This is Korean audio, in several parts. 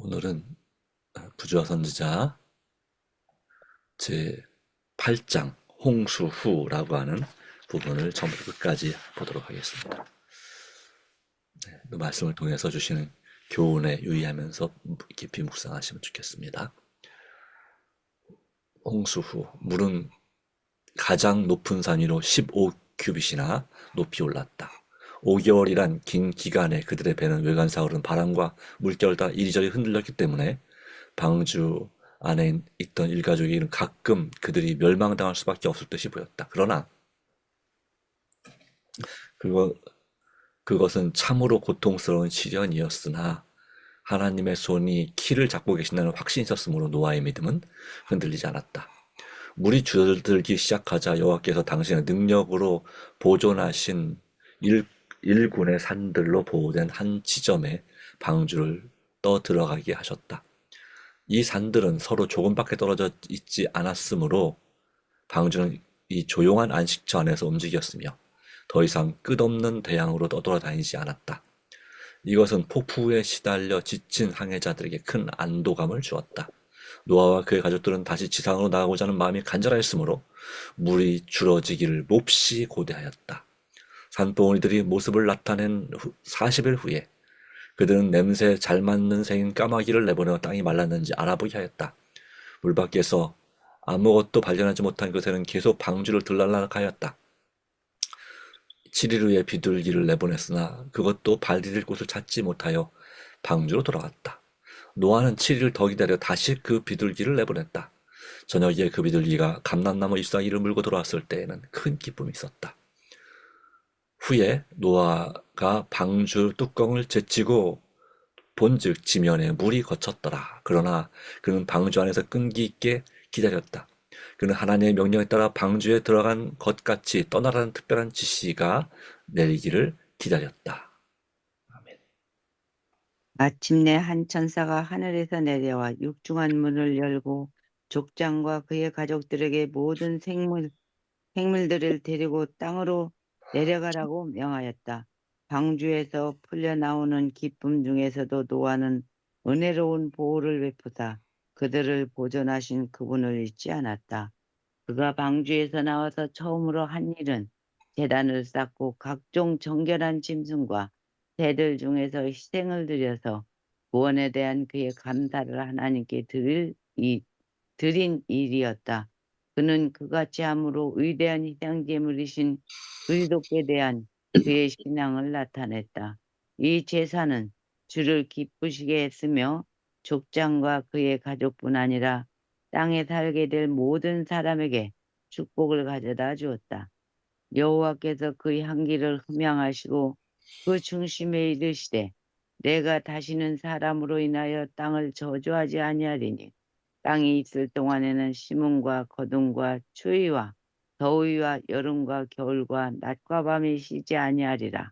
오늘은 부조화 선지자 제 8장 홍수후라고 하는 부분을 처음부터 끝까지 보도록 하겠습니다. 그 말씀을 통해서 주시는 교훈에 유의하면서 깊이 묵상하시면 좋겠습니다. 홍수후, 물은 가장 높은 산 위로 15규빗이나 높이 올랐다. 5개월이란 긴 기간에 그들의 배는 외관사울은 바람과 물결 따라 이리저리 흔들렸기 때문에 방주 안에 있던 일가족이 가끔 그들이 멸망당할 수밖에 없을 듯이 보였다. 그러나 그거, 그것은 참으로 고통스러운 시련이었으나 하나님의 손이 키를 잡고 계신다는 확신이 있었으므로 노아의 믿음은 흔들리지 않았다. 물이 줄어들기 시작하자 여호와께서 당신의 능력으로 보존하신 일군의 산들로 보호된 한 지점에 방주를 떠 들어가게 하셨다. 이 산들은 서로 조금밖에 떨어져 있지 않았으므로 방주는 이 조용한 안식처 안에서 움직였으며 더 이상 끝없는 대양으로 떠돌아다니지 않았다. 이것은 폭풍에 시달려 지친 항해자들에게 큰 안도감을 주었다. 노아와 그의 가족들은 다시 지상으로 나가고자 하는 마음이 간절하였으므로 물이 줄어지기를 몹시 고대하였다. 산봉우리들이 모습을 나타낸 40일 후에 그들은 냄새에 잘 맞는 새인 까마귀를 내보내어 땅이 말랐는지 알아보게 하였다. 물 밖에서 아무것도 발견하지 못한 그새는 계속 방주를 들락날락하였다. 7일 후에 비둘기를 내보냈으나 그것도 발 디딜 곳을 찾지 못하여 방주로 돌아갔다. 노아는 7일을 더 기다려 다시 그 비둘기를 내보냈다. 저녁에 그 비둘기가 감람나무 잎사귀를 물고 돌아왔을 때에는 큰 기쁨이 있었다. 후에 노아가 방주 뚜껑을 제치고 본즉 지면에 물이 거쳤더라. 그러나 그는 방주 안에서 끈기 있게 기다렸다. 그는 하나님의 명령에 따라 방주에 들어간 것 같이 떠나라는 특별한 지시가 내리기를 기다렸다. 아멘. 마침내 한 천사가 하늘에서 내려와 육중한 문을 열고 족장과 그의 가족들에게 모든 생물들을 데리고 땅으로 내려가라고 명하였다. 방주에서 풀려나오는 기쁨 중에서도 노아는 은혜로운 보호를 베푸사 그들을 보존하신 그분을 잊지 않았다. 그가 방주에서 나와서 처음으로 한 일은 제단을 쌓고 각종 정결한 짐승과 새들 중에서 희생을 드려서 구원에 대한 그의 감사를 하나님께 드린 일이었다. 그는 그같이 함으로 위대한 희생제물이신 그리스도께 대한 그의 신앙을 나타냈다. 이 제사는 주를 기쁘시게 했으며 족장과 그의 가족뿐 아니라 땅에 살게 될 모든 사람에게 축복을 가져다 주었다. 여호와께서 그 향기를 흠양하시고 그 중심에 이르시되 내가 다시는 사람으로 인하여 땅을 저주하지 아니하리니 땅이 있을 동안에는 심음과 거둠과 추위와 더위와 여름과 겨울과 낮과 밤이 쉬지 아니하리라.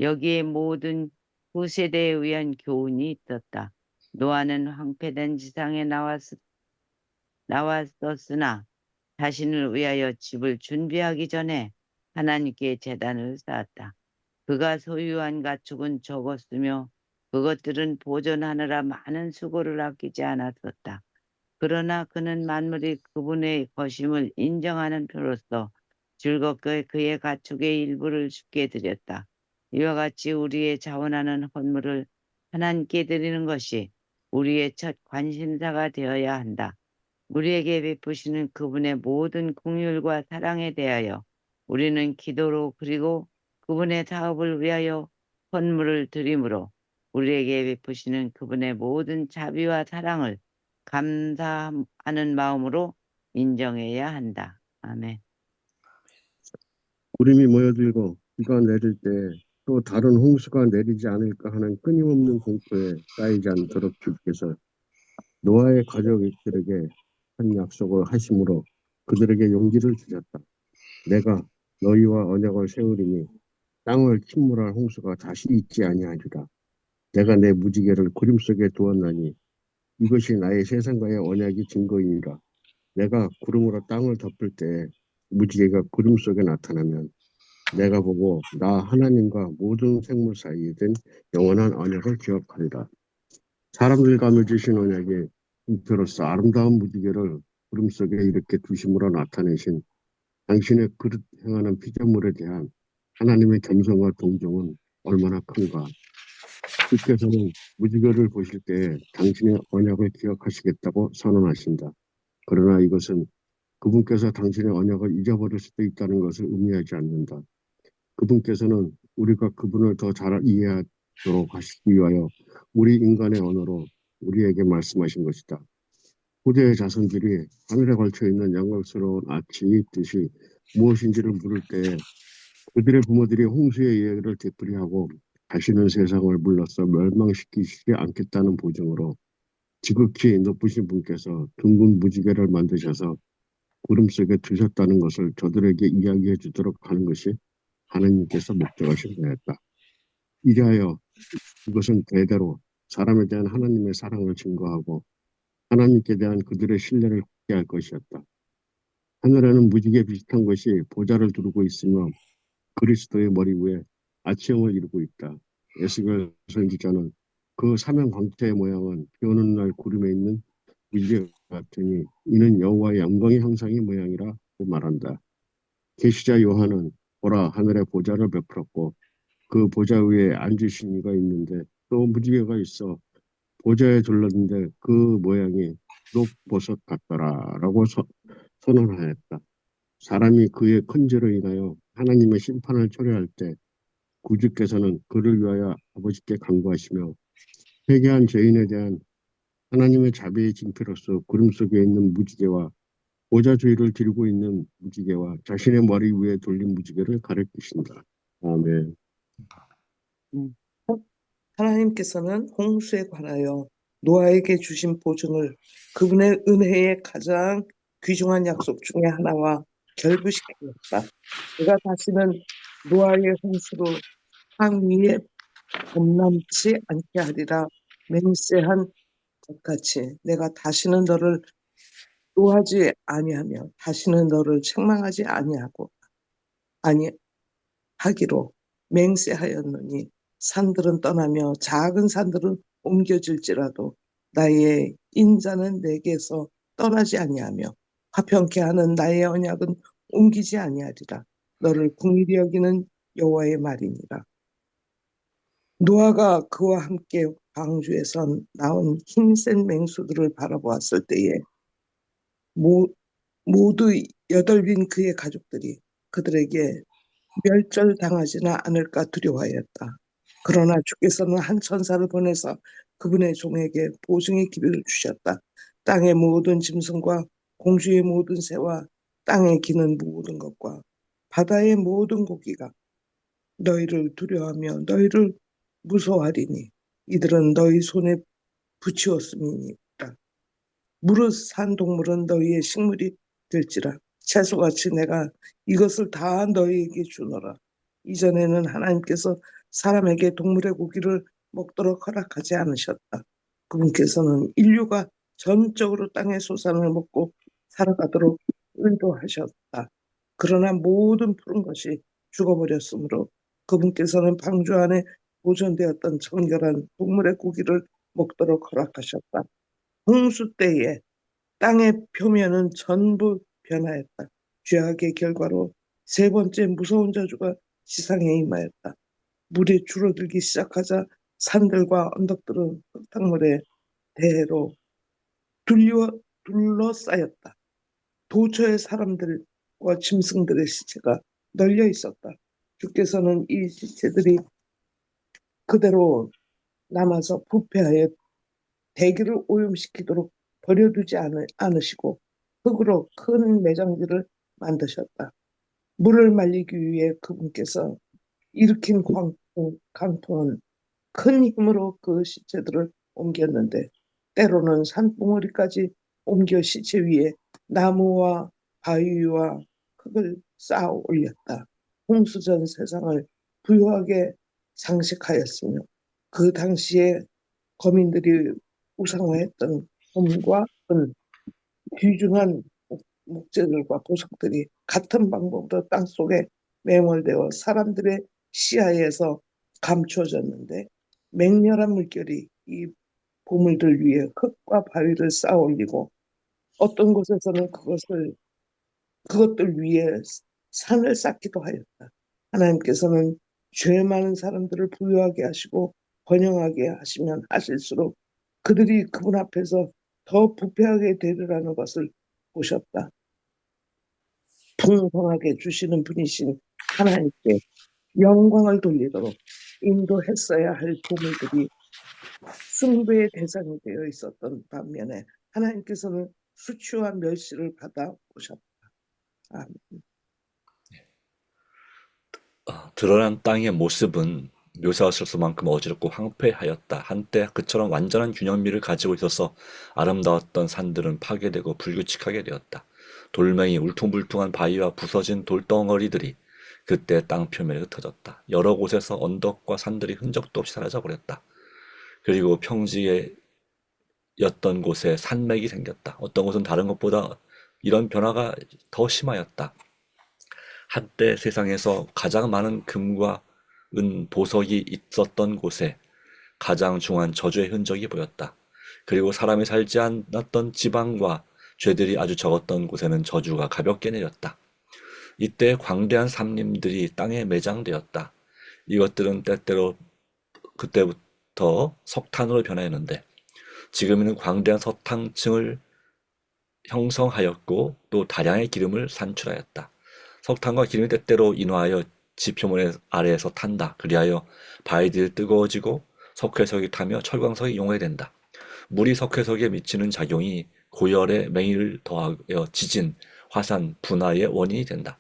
여기에 모든 후세대에 의한 교훈이 있었다. 노아는 황폐된 지상에 나왔었으나 자신을 위하여 집을 준비하기 전에 하나님께 제단을 쌓았다. 그가 소유한 가축은 적었으며 그것들은 보존하느라 많은 수고를 아끼지 않았었다. 그러나 그는 만물이 그분의 것임을 인정하는 표로서 즐겁게 그의 가축의 일부를 주께 드렸다. 이와 같이 우리의 자원하는 헌물을 하나님께 드리는 것이 우리의 첫 관심사가 되어야 한다. 우리에게 베푸시는 그분의 모든 긍휼과 사랑에 대하여 우리는 기도로 그리고 그분의 사업을 위하여 헌물을 드림으로 우리에게 베푸시는 그분의 모든 자비와 사랑을 감사하는 마음으로 인정해야 한다. 아멘. 구름이 모여들고 비가 내릴 때 또 다른 홍수가 내리지 않을까 하는 끊임없는 공포에 쌓이지 않도록 주께서 노아의 가족들에게 한 약속을 하심으로 그들에게 용기를 주셨다. 내가 너희와 언약을 세우리니 땅을 침몰할 홍수가 다시 있지 아니하리라. 내가 내 무지개를 구름 속에 두었나니 이것이 나의 세상과의 언약이 증거이니라. 내가 구름으로 땅을 덮을 때 무지개가 구름 속에 나타나면 내가 보고 나 하나님과 모든 생물 사이에 된 영원한 언약을 기억하리라. 사람들과 맺으신 언약의 인표로서 아름다운 무지개를 구름 속에 이렇게 두심으로 나타내신 당신의 그릇 행하는 피조물에 대한 하나님의 겸손과 동정은 얼마나 큰가. 주께서는 무지개를 보실 때 당신의 언약을 기억하시겠다고 선언하신다. 그러나 이것은 그분께서 당신의 언약을 잊어버릴 수도 있다는 것을 의미하지 않는다. 그분께서는 우리가 그분을 더 잘 이해하도록 하시기 위하여 우리 인간의 언어로 우리에게 말씀하신 것이다. 후대의 자손들이 하늘에 걸쳐 있는 영광스러운 아치 있듯이 무엇인지를 물을 때 그들의 부모들이 홍수의 예를 되풀이하고 다시는 세상을 물러서 멸망시키지 않겠다는 보증으로 지극히 높으신 분께서 둥근 무지개를 만드셔서 구름 속에 두셨다는 것을 저들에게 이야기해 주도록 하는 것이 하나님께서 목적하신 거였다. 이리하여 이것은 대대로 사람에 대한 하나님의 사랑을 증거하고 하나님께 대한 그들의 신뢰를 굳게 할 것이었다. 하늘에는 무지개 비슷한 것이 보좌를 두르고 있으며 그리스도의 머리 위에 아치형을 이루고 있다. 에스겔 선지자는 그 사면 광채의 모양은 비 오는 날 구름에 있는 무지개 같으니 이는 여호와의 영광의 형상의 모양이라고 말한다. 계시자 요한은 보라 하늘에 보좌를 베풀었고 그 보좌 위에 앉으신 이가 있는데 또 무지개가 있어 보좌에 둘렀는데 그 모양이 녹보석 같더라라고 선언하였다. 사람이 그의 큰 죄로 인하여 하나님의 심판을 초래할 때 구주께서는 그를 위하여 아버지께 간구하시며 회개한 죄인에 대한 하나님의 자비의 징표로서 구름 속에 있는 무지개와 보좌 주위를 들고 있는 무지개와 자신의 머리 위에 돌린 무지개를 가리키신다. 아멘. 음. 하나님께서는 홍수에 관하여 노아에게 주신 보증을 그분의 은혜의 가장 귀중한 약속 중에 하나와 결부시켰다. 그가 다시는 노아의 홍수로 땅 위에 범람치 않게 하리라 맹세한 것 같이 내가 다시는 너를 노하지 아니하며 다시는 너를 책망하지 아니하기로 맹세하였노니 산들은 떠나며 작은 산들은 옮겨질지라도 나의 인자는 내게서 떠나지 아니하며 화평케 하는 나의 언약은 옮기지 아니하리라. 너를 긍휼히 여기는 여호와의 말이니라. 노아가 그와 함께 방주에서 나온 힘센 맹수들을 바라보았을 때에 모두 8인 그의 가족들이 그들에게 멸절당하지는 않을까 두려워하였다. 그러나 주께서는 한 천사를 보내서 그분의 종에게 보증의 기별을 주셨다. 땅의 모든 짐승과 공주의 모든 새와 땅에 기는 모든 것과 바다의 모든 고기가 너희를 두려워하며 너희를 무서워하리니 이들은 너희 손에 붙이었음이니라. 무릇 산 동물은 너희의 식물이 될지라. 채소같이 내가 이것을 다 너희에게 주노라. 이전에는 하나님께서 사람에게 동물의 고기를 먹도록 허락하지 않으셨다. 그분께서는 인류가 전적으로 땅의 소산을 먹고 살아가도록 의도하셨다. 그러나 모든 푸른 것이 죽어버렸으므로 그분께서는 방주 안에 보존되었던 정결한 동물의 고기를 먹도록 허락하셨다. 홍수 때에 땅의 표면은 전부 변하였다. 죄악의 결과로 세 번째 무서운 저주가 지상에 임하였다. 물이 줄어들기 시작하자 산들과 언덕들은 흙탕물에 대로 둘러싸였다. 도처의 사람들과 짐승들의 시체가 널려 있었다. 주께서는 이 시체들이 그대로 남아서 부패하여 대기를 오염시키도록 버려두지 않으시고 흙으로 큰 매장지를 만드셨다. 물을 말리기 위해 그분께서 일으킨 강풍은 큰 힘으로 그 시체들을 옮겼는데 때로는 산봉우리까지 옮겨 시체 위에 나무와 바위와 흙을 쌓아 올렸다. 홍수전 세상을 부유하게 장식하였으며 그 당시에 거민들이 우상화했던 금과 은, 귀중한 목재들과 보석들이 같은 방법으로 땅속에 매몰되어 사람들의 시야에서 감추어졌는데 맹렬한 물결이 이 보물들 위에 흙과 바위를 쌓아 올리고 어떤 곳에서는 그것들 위에 산을 쌓기도 하였다. 하나님께서는 죄 많은 사람들을 부유하게 하시고 번영하게 하시면 하실수록 그들이 그분 앞에서 더 부패하게 되리라는 것을 보셨다. 풍성하게 주시는 분이신 하나님께 영광을 돌리도록 인도했어야 할 보물들이 숭배의 대상이 되어 있었던 반면에 하나님께서는 수치와 멸시를 받아 오셨다. 아멘. 드러난 땅의 모습은 묘사했을 수만큼 어지럽고 황폐하였다. 한때 그처럼 완전한 균형미를 가지고 있어서 아름다웠던 산들은 파괴되고 불규칙하게 되었다. 돌멩이, 울퉁불퉁한 바위와 부서진 돌덩어리들이 그때 땅 표면에 흩어졌다. 여러 곳에서 언덕과 산들이 흔적도 없이 사라져버렸다. 그리고 평지에 였던 곳에 산맥이 생겼다. 어떤 곳은 다른 것보다 이런 변화가 더 심하였다. 한때 세상에서 가장 많은 금과 은 보석이 있었던 곳에 가장 중한 저주의 흔적이 보였다. 그리고 사람이 살지 않았던 지방과 죄들이 아주 적었던 곳에는 저주가 가볍게 내렸다. 이때 광대한 산림들이 땅에 매장되었다. 이것들은 때때로 그때부터 석탄으로 변했는데 지금은 광대한 석탄층을 형성하였고 또 다량의 기름을 산출하였다. 석탄과 기름이 때때로 인화하여 지표면 아래에서 탄다. 그리하여 바위들이 뜨거워지고 석회석이 타며 철광석이 용해된다. 물이 석회석에 미치는 작용이 고열에 맹위를 더하여 지진, 화산, 분화의 원인이 된다.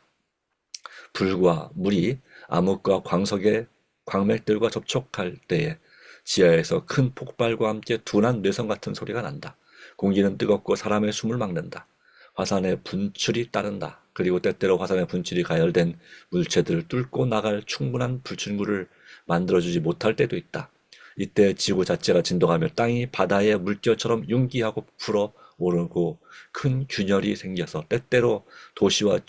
불과 물이 암흑과 광석의 광맥들과 접촉할 때에 지하에서 큰 폭발과 함께 둔한 뇌성 같은 소리가 난다. 공기는 뜨겁고 사람의 숨을 막는다. 화산의 분출이 따른다. 그리고 때때로 화산의 분출이 가열된 물체들을 뚫고 나갈 충분한 불출구를 만들어주지 못할 때도 있다. 이때 지구 자체가 진동하며 땅이 바다의 물결처럼 융기하고 불어 오르고 큰 균열이 생겨서 때때로 도시와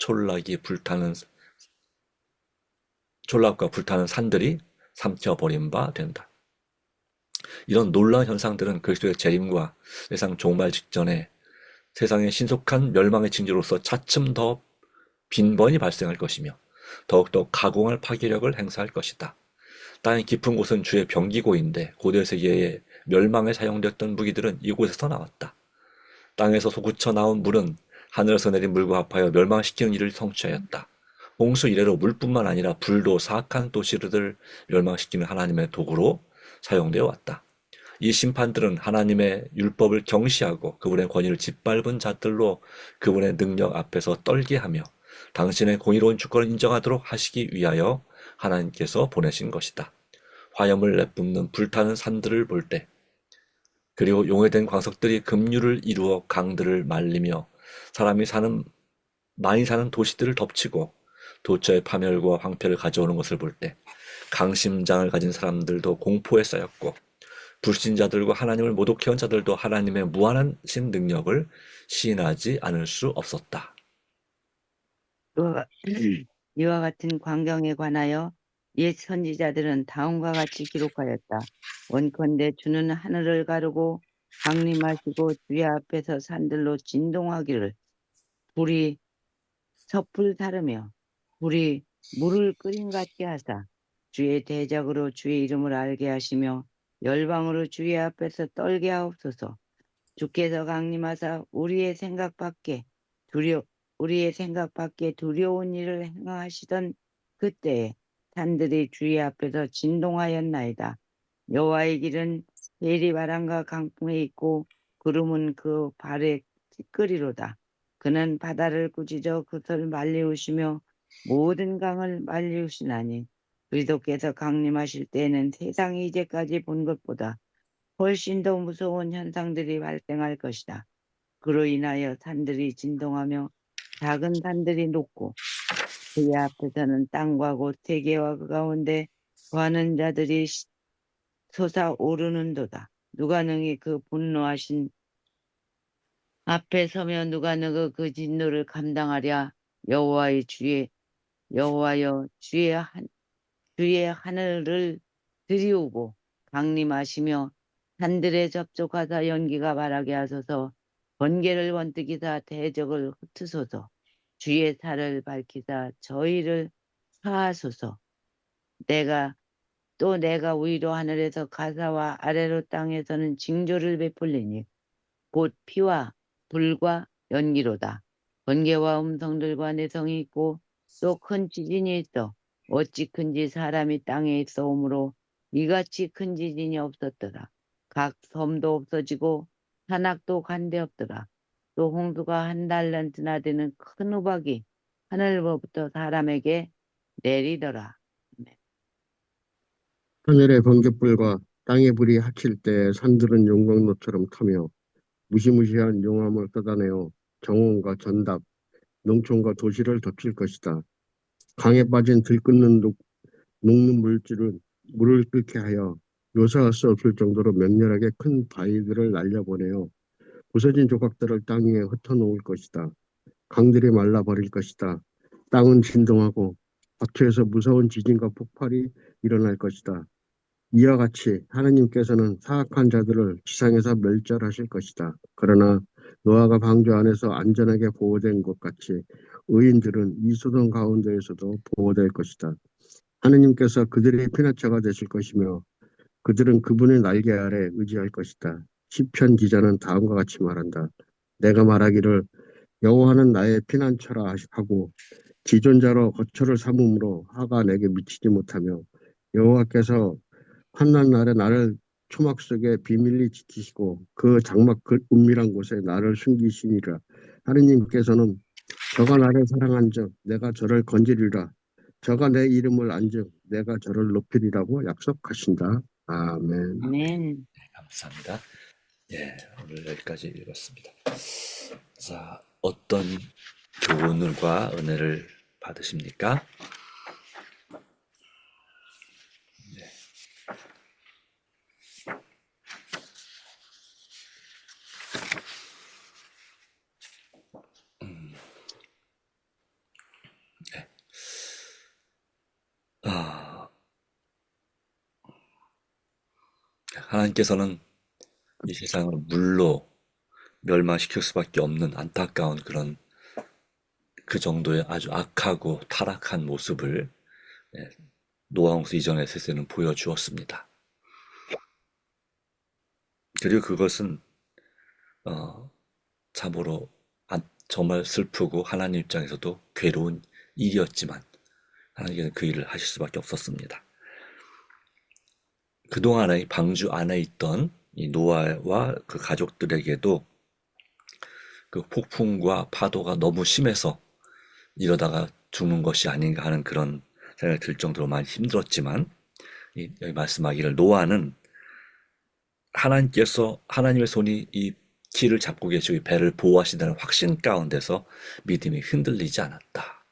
촌락과 불타는 산들이 삼켜버린 바 된다. 이런 놀라운 현상들은 그리스도의 재림과 세상 종말 직전에 세상의 신속한 멸망의 징조로서 차츰 더 빈번히 발생할 것이며 더욱더 가공할 파괴력을 행사할 것이다. 땅의 깊은 곳은 주의 병기고인데 고대 세계의 멸망에 사용되었던 무기들은 이곳에서 나왔다. 땅에서 솟구쳐 나온 물은 하늘에서 내린 물과 합하여 멸망시키는 일을 성취하였다. 홍수 이래로 물뿐만 아니라 불도 사악한 도시들을 멸망시키는 하나님의 도구로 사용되어 왔다. 이 심판들은 하나님의 율법을 경시하고 그분의 권위를 짓밟은 자들로 그분의 능력 앞에서 떨게 하며 당신의 공의로운 주권을 인정하도록 하시기 위하여 하나님께서 보내신 것이다. 화염을 내뿜는 불타는 산들을 볼 때, 그리고 용해된 광석들이 급류를 이루어 강들을 말리며 많이 사는 도시들을 덮치고 도처의 파멸과 황폐를 가져오는 것을 볼 때, 강심장을 가진 사람들도 공포에 쌓였고 불신자들과 하나님을 모독해온 자들도 하나님의 무한하신 능력을 시인하지 않을 수 없었다. 이와 같은 광경에 관하여 옛 선지자들은 다음과 같이 기록하였다. 원컨대 주는 하늘을 가르고 강림하시고 주의 앞에서 산들로 진동하기를 불이 섣불 다르며 불이 물을 끓인 같게 하사 주의 대적으로 주의 이름을 알게 하시며 열방으로 주의 앞에서 떨게 하옵소서. 주께서 강림하사 우리의 생각 밖에 두려운 일을 행하시던 그때에 산들이 주의 앞에서 진동하였나이다. 여호와의 길은 세리바람과 강풍에 있고 구름은 그 발에 찌끄리로다. 그는 바다를 꾸짖어 그것을 말리우시며 모든 강을 말리우시나니 그리스도께서 강림하실 때에는 세상이 이제까지 본 것보다 훨씬 더 무서운 현상들이 발생할 것이다. 그로 인하여 산들이 진동하며 작은 산들이 녹고 그의 앞에서는 땅과 곧 세계와 그 가운데 거하는 자들이 솟아오르는도다. 누가 능히 그 분노하신 앞에 서며 누가 능히 그 진노를 감당하랴. 여호와여 주의 하늘을 들이우고 강림하시며 산들에 접촉하사 연기가 바라게 하소서. 번개를 번뜩이사 대적을 흩으소서. 주의 살을 밝히사 저희를 사하소서. 내가 위로 하늘에서 가사와 아래로 땅에서는 징조를 베풀리니 곧 피와 불과 연기로다. 번개와 음성들과 내성이 있고 또 큰 지진이 있어. 어찌 큰지 사람이 땅에 있어오므로 이같이 큰 지진이 없었더라. 각 섬도 없어지고 산악도 간데 없더라. 또 홍수가 한 달란트나 되는 큰 우박이 하늘로부터 사람에게 내리더라. 하늘의 번갯불과 땅의 불이 합칠 때 산들은 용광로처럼 타며 무시무시한 용암을 쏟아내어 정원과 전답, 농촌과 도시를 덮칠 것이다. 강에 빠진 들끓는 녹는 물질은 물을 끓게 하여 묘사할 수 없을 정도로 맹렬하게 큰 바위들을 날려보내어 부서진 조각들을 땅 위에 흩어놓을 것이다. 강들이 말라버릴 것이다. 땅은 진동하고 바투에서 무서운 지진과 폭발이 일어날 것이다. 이와 같이 하나님께서는 사악한 자들을 지상에서 멸절하실 것이다. 그러나 노아가 방주 안에서 안전하게 보호된 것 같이 의인들은 이 소동 가운데에서도 보호될 것이다. 하나님께서 그들의 피난처가 되실 것이며 그들은 그분의 날개 아래 의지할 것이다. 시편 기자는 다음과 같이 말한다. 내가 말하기를 여호와는 나의 피난처라 하고 지존자로 거처를 삼음으로 화가 내게 미치지 못하며 여호와께서 환난 날에 나를 초막 속에 비밀리 지키시고 그 장막 그 은밀한 곳에 나를 숨기시니라. 하느님께서는 저가 나를 사랑한즉 내가 저를 건지리라. 저가 내 이름을 안즉 내가 저를 높이리라고 약속하신다. 아멘. 아멘. 감사합니다. 예, 오늘 여기까지 읽었습니다. 자, 어떤 교훈과 은혜를 받으십니까? 아, 하나님께서는 이 세상을 물로 멸망시킬 수밖에 없는 안타까운 그런 그 정도의 아주 악하고 타락한 모습을 노아 홍수 이전의 세대는 보여주었습니다. 그리고 그것은 참으로 정말 슬프고 하나님 입장에서도 괴로운 일이었지만 하나님께서는 그 일을 하실 수밖에 없었습니다. 그동안의 방주 안에 있던 이 노아와 그 가족들에게도 그 폭풍과 파도가 너무 심해서 이러다가 죽는 것이 아닌가 하는 그런 생각이 들 정도로 많이 힘들었지만 여기 말씀하기를 노아는 하나님의 손이 이 키를 잡고 계시고 이 배를 보호하신다는 확신 가운데서 믿음이 흔들리지 않았다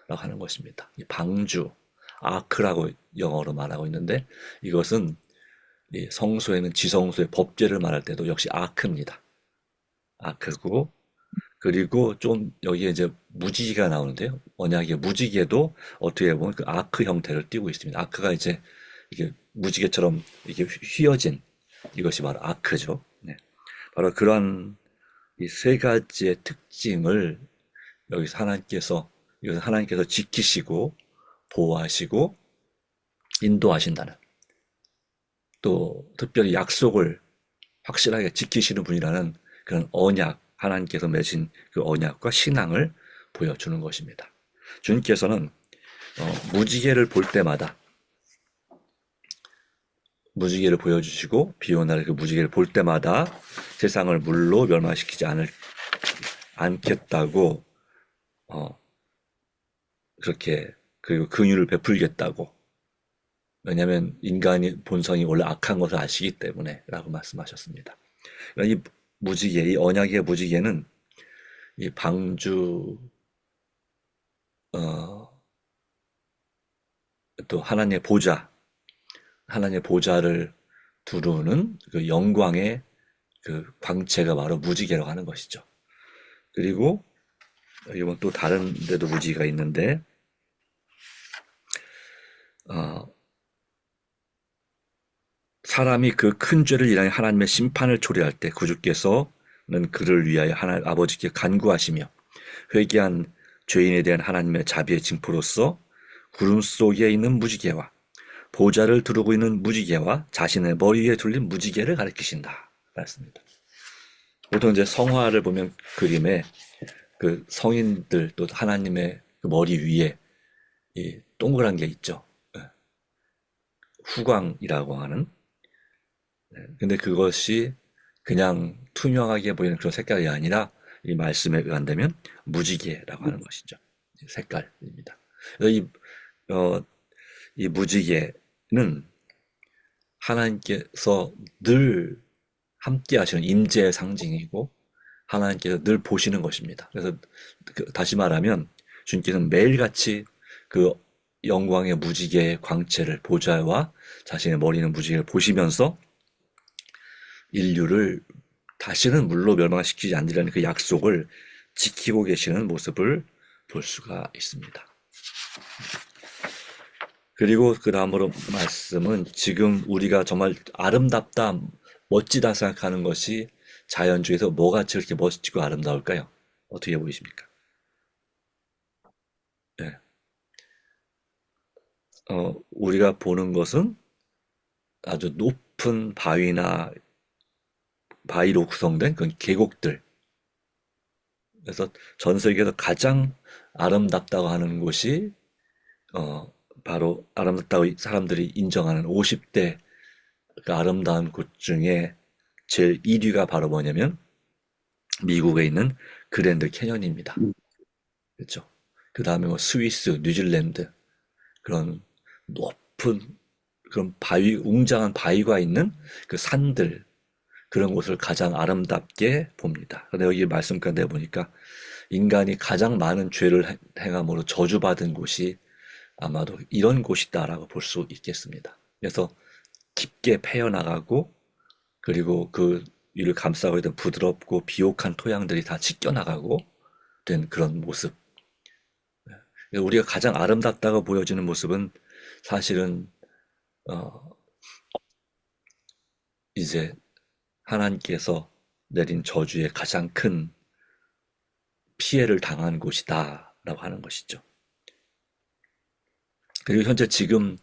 라고 하는 것입니다. 이 방주, 아크라고 영어로 말하고 있는데 이것은 이 성소에는 지성소의 법죄를 말할 때도 역시 아크입니다. 아크고 그리고 좀 여기에 이제 무지개가 나오는데요. 언약의 무지개도 어떻게 보면 그 아크 형태를 띠고 있습니다. 아크가 이제 이게 무지개처럼 이게 휘어진 이것이 바로 아크죠. 네. 바로 그러한 이 세 가지의 특징을 여기서 하나님께서 지키시고 보호하시고 인도하신다는 또 특별히 약속을 확실하게 지키시는 분이라는 그런 언약, 하나님께서 맺은 그 언약과 신앙을 보여주는 것입니다. 주님께서는 무지개를 볼 때마다 무지개를 보여주시고 비 오는 날 그 무지개를 볼 때마다 세상을 물로 멸망시키지 않겠다고 그렇게 그리고 긍휼을 베풀겠다고 왜냐하면 인간의 본성이 원래 악한 것을 아시기 때문에 라고 말씀하셨습니다. 이 무지개, 이 언약의 무지개는 이 방주 또 하나님의 보좌를 두루는 그 영광의 그 광채가 바로 무지개라고 하는 것이죠. 그리고 여기 보면 또 다른 데도 무지개가 있는데 사람이 그 큰 죄를 인하여 하나님의 심판을 초래할 때 구주께서는 그를 위하여 하나님 아버지께 간구하시며 회개한 죄인에 대한 하나님의 자비의 징표로서 구름 속에 있는 무지개와 보좌를 두르고 있는 무지개와 자신의 머리 위에 둘린 무지개를 가리키신다. 말씀입니다. 보통 이제 성화를 보면 그림에 그 성인들 또 하나님의 그 머리 위에 이 동그란 게 있죠. 후광이라고 하는. 근데 그것이 그냥 투명하게 보이는 그런 색깔이 아니라 이 말씀에 의한다면 무지개라고 하는 것이죠. 색깔입니다. 그래서 이 무지개는 하나님께서 늘 함께 하시는 임재의 상징이고 하나님께서 늘 보시는 것입니다. 그래서 다시 말하면 주님께서는 매일같이 그 영광의 무지개의 광채를 보좌와 자신의 머리는 무지개를 보시면서 인류를 다시는 물로 멸망시키지 않으리라는 그 약속을 지키고 계시는 모습을 볼 수가 있습니다. 그리고 그 다음으로 말씀은 지금 우리가 정말 아름답다, 멋지다 생각하는 것이 자연 중에서 뭐가 저렇게 멋지고 아름다울까요? 어떻게 보이십니까? 네. 우리가 보는 것은 아주 높은 바위나 바위로 구성된 그런 계곡들. 그래서 전 세계에서 가장 아름답다고 하는 곳이 바로 아름답다고 사람들이 인정하는 50대 그 아름다운 곳 중에 제일 1위가 바로 뭐냐면 미국에 있는 그랜드 캐년입니다. 그렇죠? 그 다음에 뭐 스위스, 뉴질랜드 그런 높은 그런 바위, 웅장한 바위가 있는 그 산들 그런 곳을 가장 아름답게 봅니다. 근데 여기 말씀 가운데 보니까 인간이 가장 많은 죄를 행함으로 저주받은 곳이 아마도 이런 곳이다라고 볼 수 있겠습니다. 그래서 깊게 패여나가고 그리고 그 위를 감싸고 있던 부드럽고 비옥한 토양들이 다 찢겨나가고 된 그런 모습. 우리가 가장 아름답다고 보여지는 모습은 사실은 이제 하나님께서 내린 저주의 가장 큰 피해를 당한 곳이다라고 하는 것이죠. 그리고 현재 지금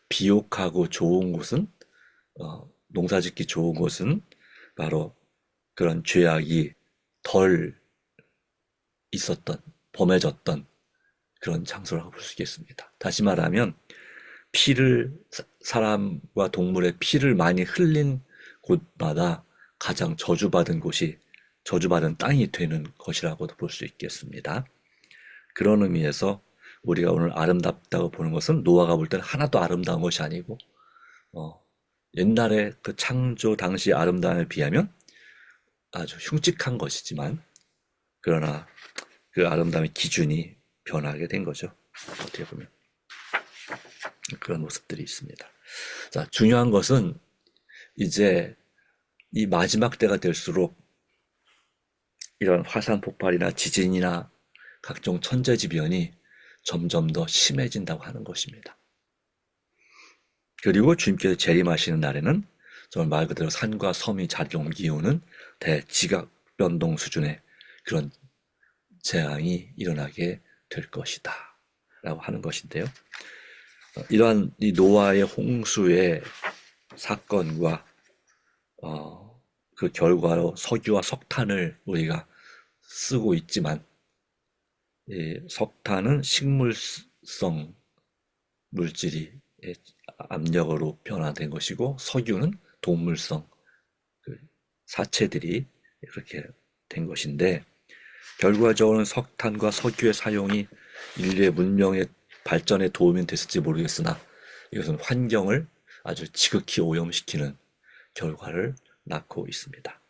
비옥하고 좋은 곳은 농사짓기 좋은 곳은 바로 그런 죄악이 덜 있었던, 범해졌던 그런 장소라고 볼 수 있겠습니다. 다시 말하면 사람과 동물의 피를 많이 흘린 곳마다 가장 저주받은 곳이 저주받은 땅이 되는 것이라고도 볼 수 있겠습니다. 그런 의미에서 우리가 오늘 아름답다고 보는 것은 노아가 볼 때는 하나도 아름다운 것이 아니고 옛날에 그 창조 당시 아름다움에 비하면 아주 흉측한 것이지만 그러나 그 아름다움의 기준이 변하게 된 거죠. 어떻게 보면 그런 모습들이 있습니다. 자, 중요한 것은 이제 이 마지막 때가 될수록 이런 화산 폭발이나 지진이나 각종 천재지변이 점점 더 심해진다고 하는 것입니다. 그리고 주님께서 재림하시는 날에는 정말 말 그대로 산과 섬이 자리를 옮기우는 대지각 변동 수준의 그런 재앙이 일어나게 될 것이다 라고 하는 것인데요. 이러한 이 노아의 홍수의 사건과 그 결과로 석유와 석탄을 우리가 쓰고 있지만 이 석탄은 식물성 물질이 압력으로 변화된 것이고 석유는 동물성 사체들이 그렇게 된 것인데 결과적으로는 석탄과 석유의 사용이 인류의 문명의 발전에 도움이 됐을지 모르겠으나 이것은 환경을 아주 지극히 오염시키는 결과를 낳고 있습니다.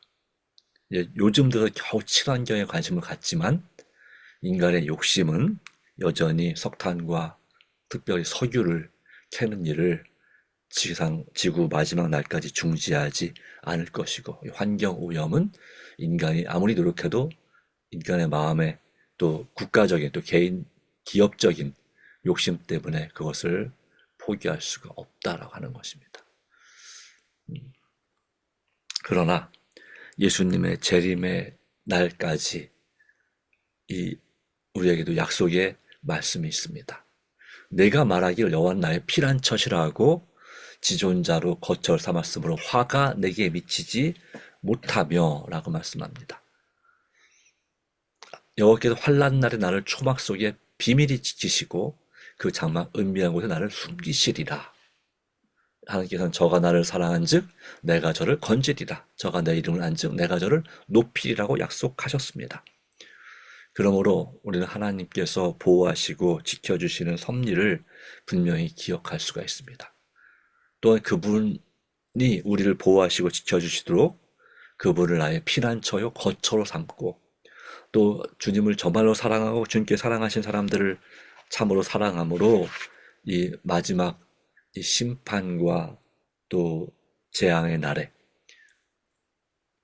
요즘 들어 겨우 친환경에 관심을 갖지만 인간의 욕심은 여전히 석탄과 특별히 석유를 캐는 일을 지구 마지막 날까지 중지하지 않을 것이고 환경 오염은 인간이 아무리 노력해도 인간의 마음에 또 국가적인 또 개인 기업적인 욕심 때문에 그것을 포기할 수가 없다라고 하는 것입니다. 그러나 예수님의 재림의 날까지 우리에게도 약속의 말씀이 있습니다. 내가 말하기를 여호와는 나의 피난처시라 하고 지존자로 거처를 삼았으므로 화가 내게 미치지 못하며 라고 말씀합니다. 여호와께서 환난 날에 나를 초막 속에 비밀히 지키시고 그 장막 은밀한 곳에 나를 숨기시리라. 하나님께서는 저가 나를 사랑한즉 내가 저를 건지리라. 저가 내 이름을 안즉 내가 저를 높이리라고 약속하셨습니다. 그러므로 우리는 하나님께서 보호하시고 지켜주시는 섭리를 분명히 기억할 수가 있습니다. 또한 그분이 우리를 보호하시고 지켜주시도록 그분을 나의 피난처요 거처로 삼고 또 주님을 정말로 사랑하고 주님께 사랑하신 사람들을 참으로 사랑함으로 이 마지막 이 심판과 또 재앙의 날에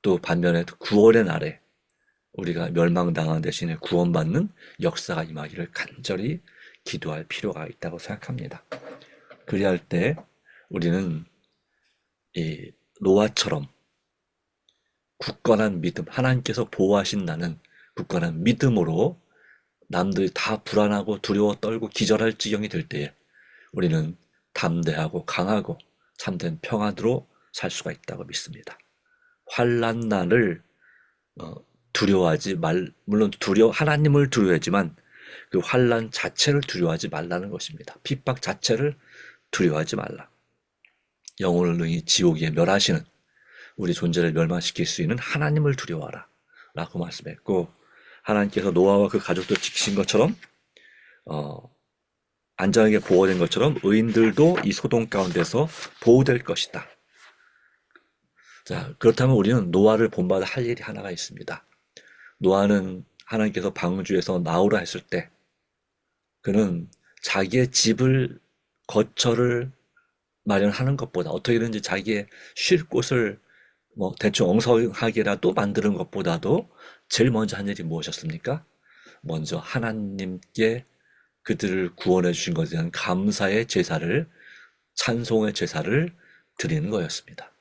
또 반면에 구원의 날에 우리가 멸망당한 대신에 구원받는 역사가 임하기를 간절히 기도할 필요가 있다고 생각합니다. 그리할 때 우리는 이 노아처럼 굳건한 믿음, 하나님께서 보호하신 나는 굳건한 믿음으로 남들이 다 불안하고 두려워 떨고 기절할 지경이 될 때에 우리는 담대하고 강하고 참된 평안으로 살 수가 있다고 믿습니다. 환난 날을 두려워하지 물론 하나님을 두려워하지만 그 환난 자체를 두려워하지 말라는 것입니다. 핍박 자체를 두려워하지 말라. 영혼을 능히 지옥에 멸하시는 우리 존재를 멸망시킬 수 있는 하나님을 두려워하라 라고 말씀했고, 하나님께서 노아와 그 가족들 지키신 것처럼 안전하게 보호된 것처럼 의인들도 이 소동 가운데서 보호될 것이다. 자, 그렇다면 우리는 노아를 본받아 할 일이 하나가 있습니다. 노아는 하나님께서 방주에서 나오라 했을 때 그는 자기의 집을 거처를 마련하는 것보다 어떻게든지 자기의 쉴 곳을 대충 엉성하게라도 만드는 것보다도 제일 먼저 한 일이 무엇이었습니까? 먼저 하나님께 그들을 구원해 주신 것에 대한 감사의 제사를, 찬송의 제사를 드리는 거였습니다.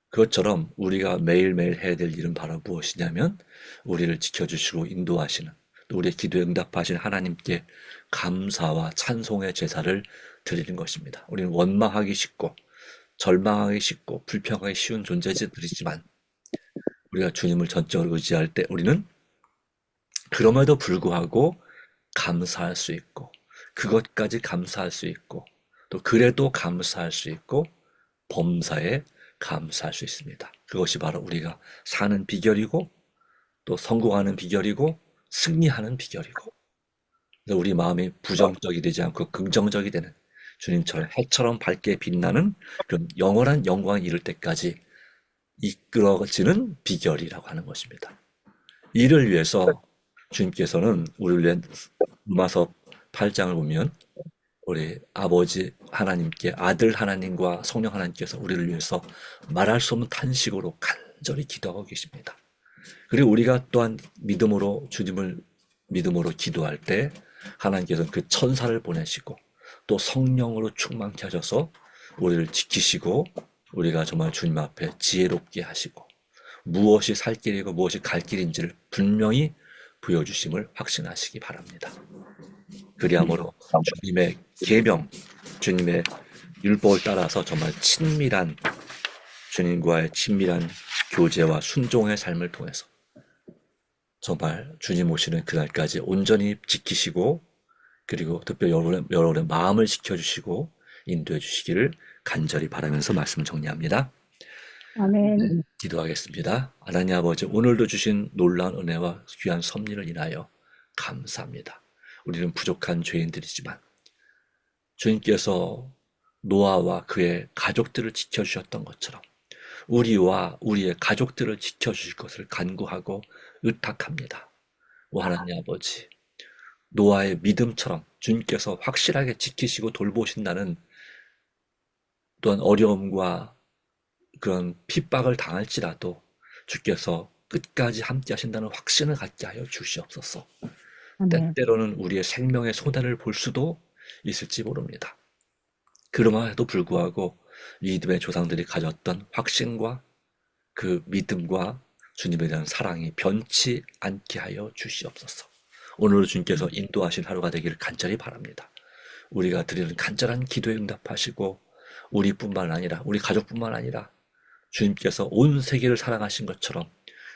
그것처럼 우리가 매일매일 해야 될 일은 바로 무엇이냐면 우리를 지켜주시고 인도하시는, 또 우리의 기도에 응답하시는 하나님께 감사와 찬송의 제사를 드리는 것입니다. 우리는 원망하기 쉽고 절망하기 쉽고 불평하기 쉬운 존재들이지만 우리가 주님을 전적으로 의지할 때 우리는 그럼에도 불구하고 감사할 수 있고 그것까지 감사할 수 있고 또 그래도 감사할 수 있고 범사에 감사할 수 있습니다. 그것이 바로 우리가 사는 비결이고 또 성공하는 비결이고 승리하는 비결이고, 그래서 우리 마음이 부정적이 되지 않고 긍정적이 되는 주님처럼 해처럼 밝게 빛나는 그런 영원한 영광에 이를 때까지 이끌어지는 비결이라고 하는 것입니다. 이를 위해서 주님께서는 우리를 위해 로마서 8장을 보면 우리 아버지 하나님께, 아들 하나님과 성령 하나님께서 우리를 위해서 말할 수 없는 탄식으로 간절히 기도하고 계십니다. 그리고 우리가 또한 믿음으로 주님을 믿음으로 기도할 때 하나님께서는 그 천사를 보내시고 또 성령으로 충만케 하셔서 우리를 지키시고 우리가 정말 주님 앞에 지혜롭게 하시고 무엇이 살 길이고 무엇이 갈 길인지를 분명히 보여주심을 확신하시기 바랍니다. 그리함으로 주님의 계명, 주님의 율법을 따라서 정말 친밀한 주님과의 친밀한 교제와 순종의 삶을 통해서 정말 주님 오시는 그날까지 온전히 지키시고 그리고 특별히 여러분의 마음을 지켜주시고 인도해 주시기를 간절히 바라면서 말씀을 정리합니다. 아멘. 기도하겠습니다. 하나님 아버지, 오늘도 주신 놀라운 은혜와 귀한 섭리를 인하여 감사합니다. 우리는 부족한 죄인들이지만 주님께서 노아와 그의 가족들을 지켜주셨던 것처럼 우리와 우리의 가족들을 지켜주실 것을 간구하고 의탁합니다. 오 하나님 아버지, 노아의 믿음처럼 주님께서 확실하게 지키시고 돌보신다는 또한 어려움과 그런 핍박을 당할지라도 주께서 끝까지 함께 하신다는 확신을 갖게 하여 주시옵소서. 아멘. 때때로는 우리의 생명의 손해를 볼 수도 있을지 모릅니다. 그럼에도 불구하고 믿음의 조상들이 가졌던 확신과 그 믿음과 주님에 대한 사랑이 변치 않게 하여 주시옵소서. 오늘 주님께서 인도하신 하루가 되기를 간절히 바랍니다. 우리가 드리는 간절한 기도에 응답하시고 우리뿐만 아니라 우리 가족뿐만 아니라 주님께서 온 세계를 사랑하신 것처럼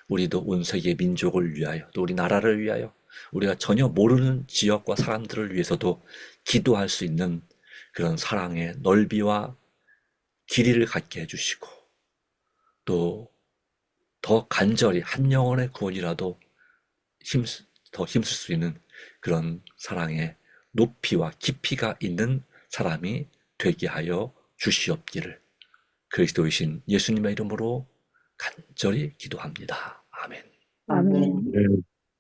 우리도 온 세계 민족을 위하여 또 우리 나라를 위하여 우리가 전혀 모르는 지역과 사람들을 위해서도 기도할 수 있는 그런 사랑의 넓이와 길이를 갖게 해주시고 또 더 간절히 한 영혼의 구원이라도 더 힘쓸 수 있는 그런 사랑의 높이와 깊이가 있는 사람이 되게 하여 주시옵기를 그리스도이신 예수님의 이름으로 간절히 기도합니다. 아멘. 아멘. 네.